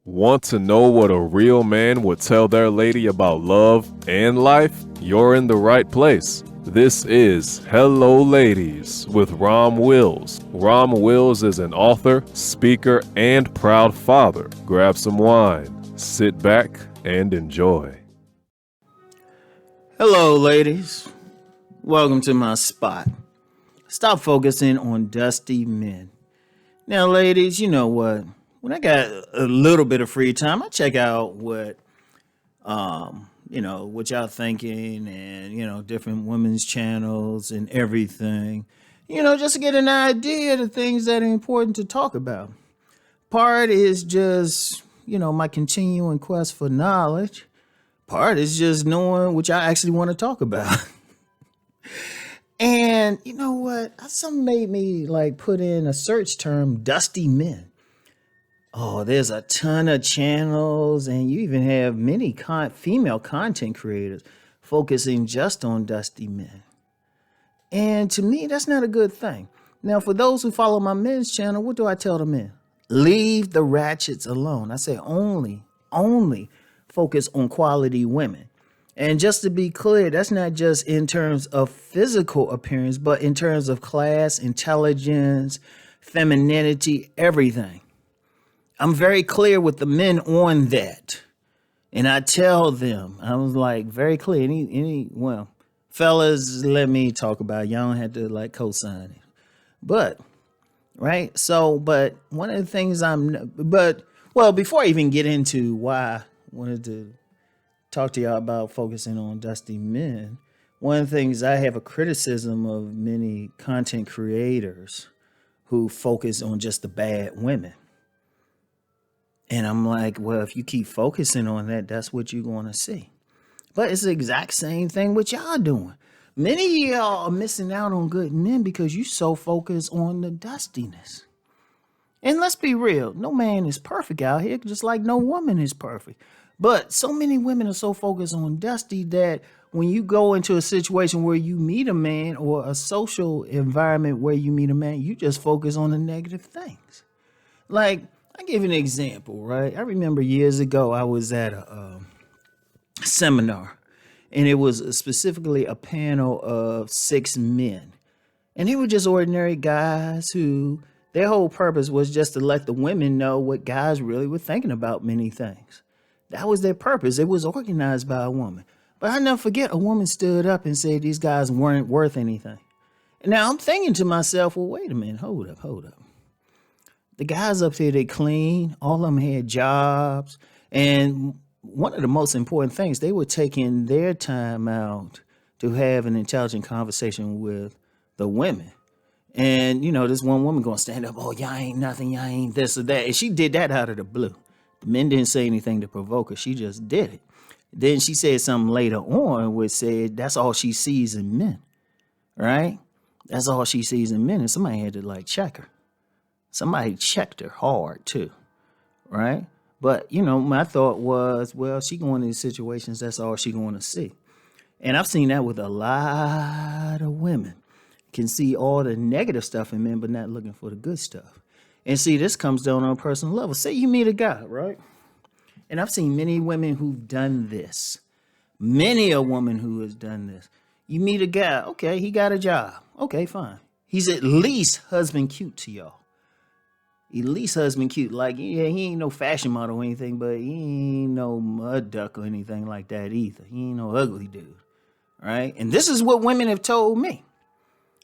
Want to know what a real man would tell their lady about love and life? You're in the right place. This is Hello Ladies with Rom Wills. Rom Wills is an author, speaker, and proud father. Grab some wine, sit back, and enjoy. Hello, ladies. Welcome to my spot. Stop focusing on dusty men. Now, ladies, you know what? When I got a little bit of free time, I check out what what y'all thinking and, different women's channels and everything, just to get an idea of the things that are important to talk about. Part is just, my continuing quest for knowledge. Part is just knowing what y'all actually want to talk about. And you know what? Something made me put in a search term, dusty men. Oh, there's a ton of channels, and you even have many female content creators focusing just on dusty men. And to me, that's not a good thing. Now, for those who follow my men's channel, what do I tell the men? Leave the ratchets alone. I say only focus on quality women. And just to be clear, that's not just in terms of physical appearance, but in terms of class, intelligence, femininity, everything. I'm very clear with the men on that. And I tell them, I was very clear. Fellas, let me talk about it. Y'all don't have to co-sign it. But, right? So, but one of the things before I even get into why I wanted to talk to y'all about focusing on dusty men, one of the things I have a criticism of many content creators who focus on just the bad women. And I'm like, well, if you keep focusing on that, that's what you're going to see. But it's the exact same thing what y'all doing. Many of y'all are missing out on good men because you so focused on the dustiness. And let's be real, no man is perfect out here, just like no woman is perfect. But so many women are so focused on dusty that when you go into a situation where you meet a man or a social environment where you meet a man, you just focus on the negative things. I give you an example, right? I remember years ago, I was at a seminar, and it was specifically a panel of 6 men. And they were just ordinary guys who their whole purpose was just to let the women know what guys really were thinking about many things. That was their purpose. It was organized by a woman. But I never forget, a woman stood up and said these guys weren't worth anything. And now I'm thinking to myself, well, wait a minute, hold up. The guys up here, they clean. All of them had jobs. And one of the most important things, they were taking their time out to have an intelligent conversation with the women. And, this one woman going to stand up, oh, y'all ain't nothing, y'all ain't this or that. And she did that out of the blue. The men didn't say anything to provoke her. She just did it. Then she said something later on which said that's all she sees in men, right? That's all she sees in men. And somebody had to check her. Somebody checked her hard too, right? But, my thought was, well, she going into situations, that's all she going to see. And I've seen that with a lot of women. Can see all the negative stuff in men, but not looking for the good stuff. And see, this comes down on a personal level. Say you meet a guy, right? And I've seen many women who've done this. Many a woman who has done this. You meet a guy, okay, he got a job. Okay, fine. He's at least husband cute to y'all. At least husband cute. He ain't no fashion model or anything, but he ain't no mud duck or anything like that either. He ain't no ugly dude, right? And this is what women have told me,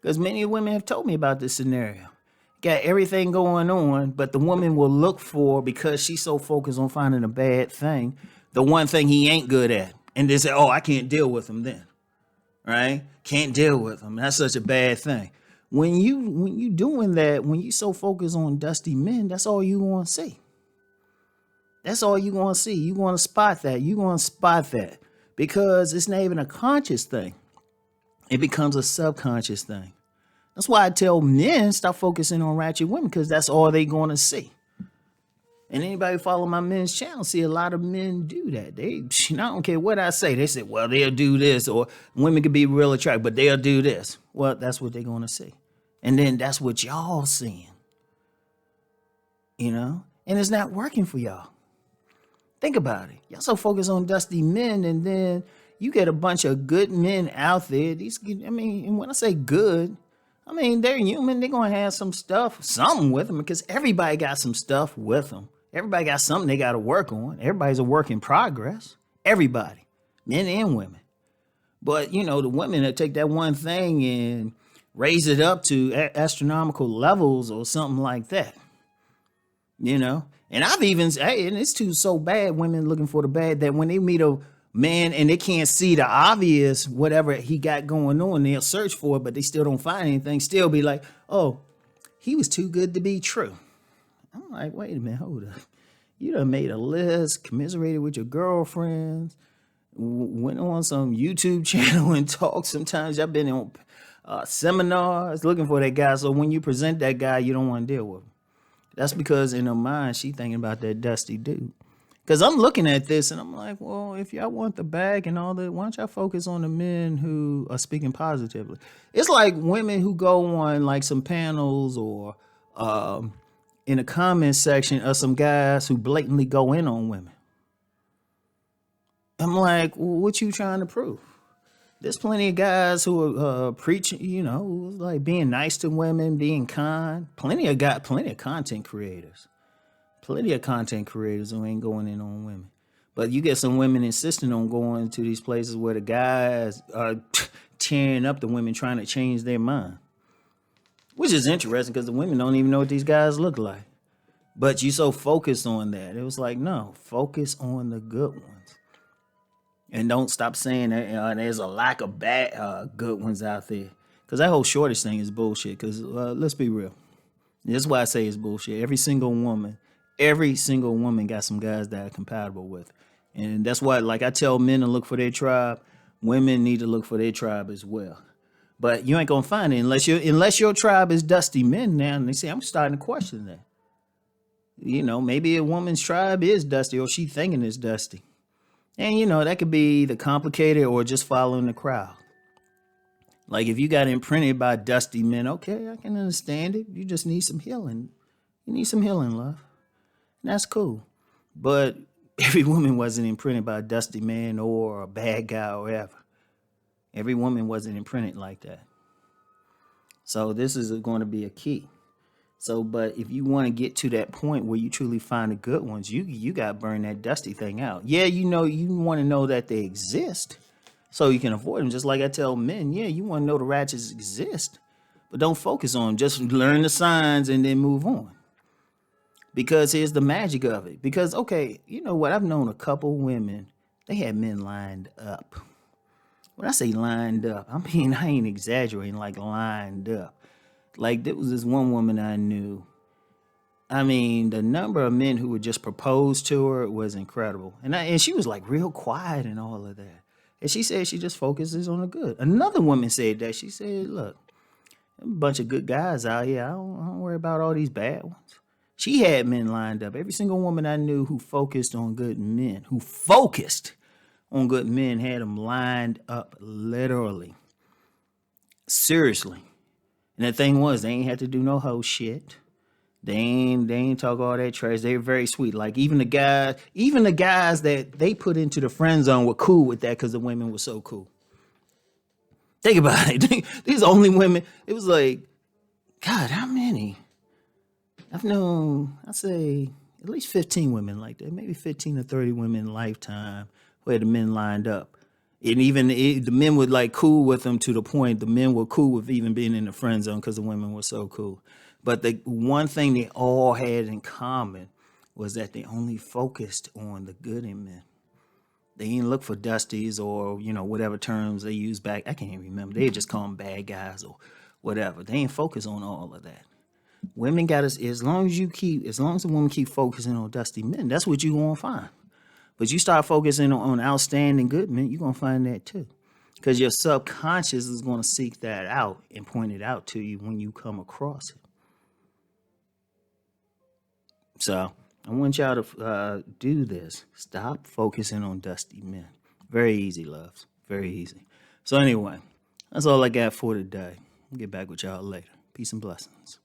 because many women have told me about this scenario. Got everything going on, but the woman will look for, because she's so focused on finding a bad thing, the one thing he ain't good at. And they say, oh, I can't deal with him then, right? Can't deal with him. That's such a bad thing. When you doing that, when you so focused on dusty men, that's all you want to see. That's all you want to see. You want to spot that. You want to spot that because it's not even a conscious thing. It becomes a subconscious thing. That's why I tell men stop focusing on ratchet women, because that's all they going to see. And anybody follow my men's channel see a lot of men do that. I don't care what I say. They say, well, they'll do this, or women can be real attractive, but they'll do this. Well, that's what they're going to see. And then that's what y'all seeing, and it's not working for y'all. Think about it. Y'all so focused on dusty men, and then you get a bunch of good men out there. And when I say good, I mean they're human. They're gonna have something with them, because everybody got some stuff with them. Everybody got something they got to work on. Everybody's a work in progress. Everybody, men and women. But the women that take that one thing and raise it up to astronomical levels or something like that. And I've even, and it's too so bad, women looking for the bad, that when they meet a man and they can't see the obvious, whatever he got going on, they'll search for it, but they still don't find anything, still be like, oh, he was too good to be true. I'm like, wait a minute, hold up. You done made a list, commiserated with your girlfriends, went on some YouTube channel and talked. Sometimes I've been on seminars looking for that guy. So when you present that guy, you don't want to deal with him. That's because in her mind, she thinking about that dusty dude. Because I'm looking at this and I'm like, well, if y'all want the bag and all that, why don't y'all focus on the men who are speaking positively? It's like women who go on like some panels or in the comment section of some guys who blatantly go in on women. I'm like, well, what you trying to prove? There's plenty of guys who are preaching, like being nice to women, being kind. Plenty of content creators. Plenty of content creators who ain't going in on women. But you get some women insisting on going to these places where the guys are tearing up the women, trying to change their mind. Which is interesting, because the women don't even know what these guys look like. But you so focused on that. It was like, no, focus on the good ones. And don't stop saying that there's a lack of bad good ones out there. Because that whole shortage thing is bullshit. Because let's be real. This is why I say it's bullshit. Every single woman got some guys that are compatible with. And that's why, like I tell men to look for their tribe, women need to look for their tribe as well. But you ain't going to find it unless your tribe is dusty men now. And they say, I'm starting to question that. Maybe a woman's tribe is dusty, or she thinking it's dusty. And, that could be the complicated or just following the crowd. Like if you got imprinted by dusty men, okay, I can understand it. You just need some healing. You need some healing, love. And that's cool. But every woman wasn't imprinted by a dusty man or a bad guy or whatever. Every woman wasn't imprinted like that. So this is going to be a key. So, but if you want to get to that point where you truly find the good ones, you got to burn that dusty thing out. Yeah, you want to know that they exist so you can avoid them. Just like I tell men, yeah, you want to know the ratchets exist, but don't focus on them. Just learn the signs and then move on. Because here's the magic of it. Because, okay, you know what? I've known a couple women, they had men lined up. When I say lined up, I mean, I ain't exaggerating, like lined up. Like, there was this one woman I knew. I mean, the number of men who would just propose to her was incredible. And she was like real quiet and all of that. And she said she just focuses on the good. Another woman said that. She said, look, a bunch of good guys out here. I don't worry about all these bad ones. She had men lined up. Every single woman I knew who focused on good men, had them lined up, literally. Seriously. And the thing was, they ain't had to do no hoe shit. They ain't talk all that trash. They were very sweet. Like even the guys that they put into the friend zone were cool with that because the women were so cool. Think about it. These only women. It was like, God, how many? I've known, I'd say at least 15 women like that. Maybe 15 to 30 women in a lifetime who had the men lined up. And even the men would like cool with them to the point the men were cool with even being in the friend zone because the women were so cool. But the one thing they all had in common was that they only focused on the good in men. They didn't look for dusties or, whatever terms they use back. I can't even remember. They just call them bad guys or whatever. They ain't focus on all of that. Women got us, as long as a woman keep focusing on dusty men, that's what you gonna find. But you start focusing on outstanding good men, you're gonna find that too. Because your subconscious is gonna seek that out and point it out to you when you come across it. So I want y'all to do this. Stop focusing on dusty men. Very easy, loves. Very easy. So anyway, that's all I got for today. I'll get back with y'all later. Peace and blessings.